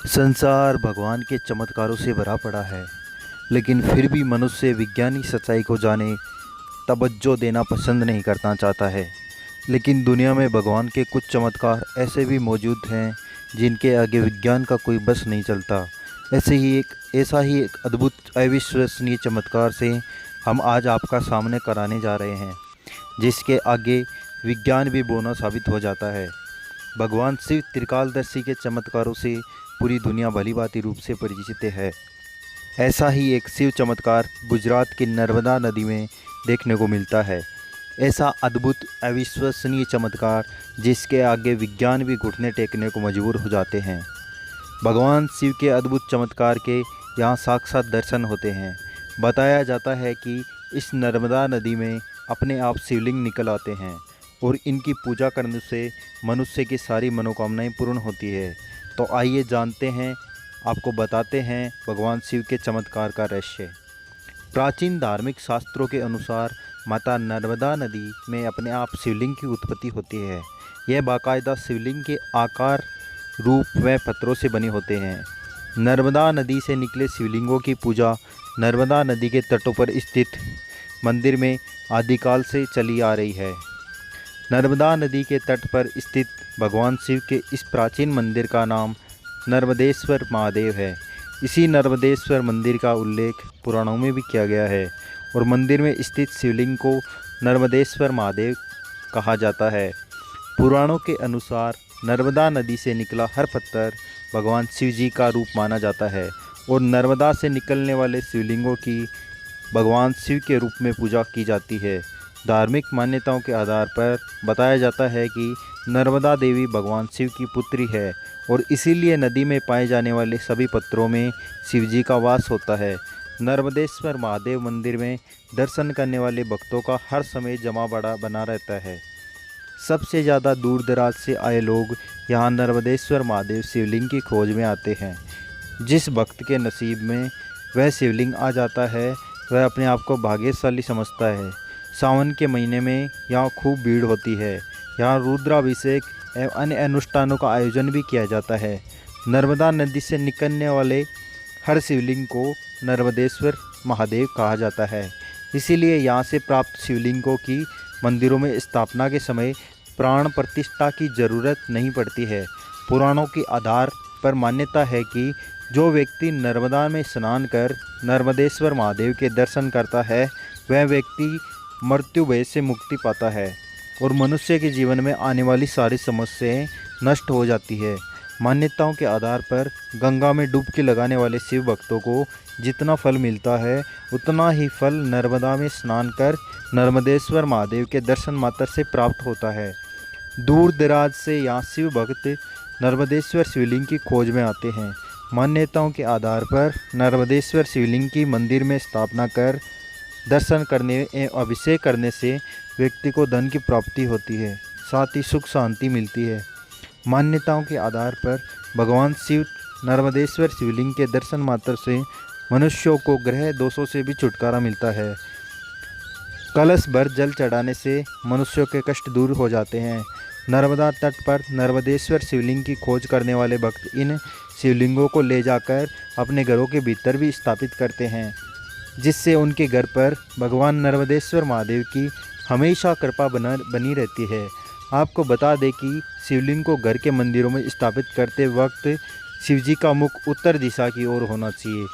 संसार भगवान के चमत्कारों से भरा पड़ा है, लेकिन फिर भी मनुष्य विज्ञानी सच्चाई को जाने तवज्जो देना पसंद नहीं करना चाहता है। लेकिन दुनिया में भगवान के कुछ चमत्कार ऐसे भी मौजूद हैं जिनके आगे विज्ञान का कोई बस नहीं चलता। ऐसा ही एक अद्भुत अविश्वसनीय चमत्कार से हम आज आपका सामने कराने जा रहे हैं, जिसके आगे विज्ञान भी बोना साबित हो जाता है। भगवान शिव त्रिकालदर्शी के चमत्कारों से पूरी दुनिया भलीभांति रूप से परिचित है। ऐसा ही एक शिव चमत्कार गुजरात की नर्मदा नदी में देखने को मिलता है। ऐसा अद्भुत अविश्वसनीय चमत्कार जिसके आगे विज्ञान भी घुटने टेकने को मजबूर हो जाते हैं। भगवान शिव के अद्भुत चमत्कार के यहाँ साक्षात दर्शन होते हैं। बताया जाता है कि इस नर्मदा नदी में अपने आप शिवलिंग निकल आते हैं और इनकी पूजा करने से मनुष्य की सारी मनोकामनाएं पूर्ण होती है। तो आइए जानते हैं, आपको बताते हैं भगवान शिव के चमत्कार का रहस्य। प्राचीन धार्मिक शास्त्रों के अनुसार माता नर्मदा नदी में अपने आप शिवलिंग की उत्पत्ति होती है। यह बाकायदा शिवलिंग के आकार, रूप व पत्थरों से बने होते हैं। नर्मदा नदी से निकले शिवलिंगों की पूजा नर्मदा नदी के तटों पर स्थित मंदिर में आदिकाल से चली आ रही है। नर्मदा नदी के तट पर स्थित भगवान शिव के इस प्राचीन मंदिर का नाम नर्मदेश्वर महादेव है। इसी नर्मदेश्वर मंदिर का उल्लेख पुराणों में भी किया गया है और मंदिर में स्थित शिवलिंग को नर्मदेश्वर महादेव कहा जाता है। पुराणों के अनुसार नर्मदा नदी से निकला हर पत्थर भगवान शिव जी का रूप माना जाता है और नर्मदा से निकलने वाले शिवलिंगों की भगवान शिव के रूप में पूजा की जाती है। धार्मिक मान्यताओं के आधार पर बताया जाता है कि नर्मदा देवी भगवान शिव की पुत्री है और इसीलिए नदी में पाए जाने वाले सभी पत्थरों में शिव जी का वास होता है। नर्मदेश्वर महादेव मंदिर में दर्शन करने वाले भक्तों का हर समय जमा बना रहता है। सबसे ज़्यादा दूर दराज से आए लोग यहाँ नर्मदेश्वर महादेव शिवलिंग की खोज में आते हैं। जिस भक्त के नसीब में वह शिवलिंग आ जाता है वह अपने आप को भाग्यशाली समझता है। सावन के महीने में यहाँ खूब भीड़ होती है। यहाँ रुद्राभिषेक एवं अन्य अनुष्ठानों का आयोजन भी किया जाता है। नर्मदा नदी से निकलने वाले हर शिवलिंग को नर्मदेश्वर महादेव कहा जाता है। इसीलिए यहाँ से प्राप्त शिवलिंगों की मंदिरों में स्थापना के समय प्राण प्रतिष्ठा की जरूरत नहीं पड़ती है। पुराणों के आधार पर मान्यता है कि जो व्यक्ति नर्मदा में स्नान कर नर्मदेश्वर महादेव के दर्शन करता है वह व्यक्ति मृत्यु भय से मुक्ति पाता है और मनुष्य के जीवन में आने वाली सारी समस्याएं नष्ट हो जाती है। मान्यताओं के आधार पर गंगा में डुबकी लगाने वाले शिव भक्तों को जितना फल मिलता है उतना ही फल नर्मदा में स्नान कर नर्मदेश्वर महादेव के दर्शन मात्र से प्राप्त होता है। दूर दराज से यहाँ शिव भक्त नर्मदेश्वर शिवलिंग की खोज में आते हैं। मान्यताओं के आधार पर नर्मदेश्वर शिवलिंग की मंदिर में स्थापना कर दर्शन करने एवं अभिषेक करने से व्यक्ति को धन की प्राप्ति होती है, साथ ही सुख शांति मिलती है। मान्यताओं के आधार पर भगवान शिव नर्मदेश्वर शिवलिंग के दर्शन मात्र से मनुष्यों को ग्रह दोषों से भी छुटकारा मिलता है। कलश भर जल चढ़ाने से मनुष्यों के कष्ट दूर हो जाते हैं। नर्मदा तट पर नर्मदेश्वर शिवलिंग की खोज करने वाले भक्त इन शिवलिंगों को ले जाकर अपने घरों के भीतर भी स्थापित करते हैं, जिससे उनके घर पर भगवान नर्मदेश्वर महादेव की हमेशा कृपा बनी रहती है। आपको बता दें कि शिवलिंग को घर के मंदिरों में स्थापित करते वक्त शिवजी का मुख उत्तर दिशा की ओर होना चाहिए।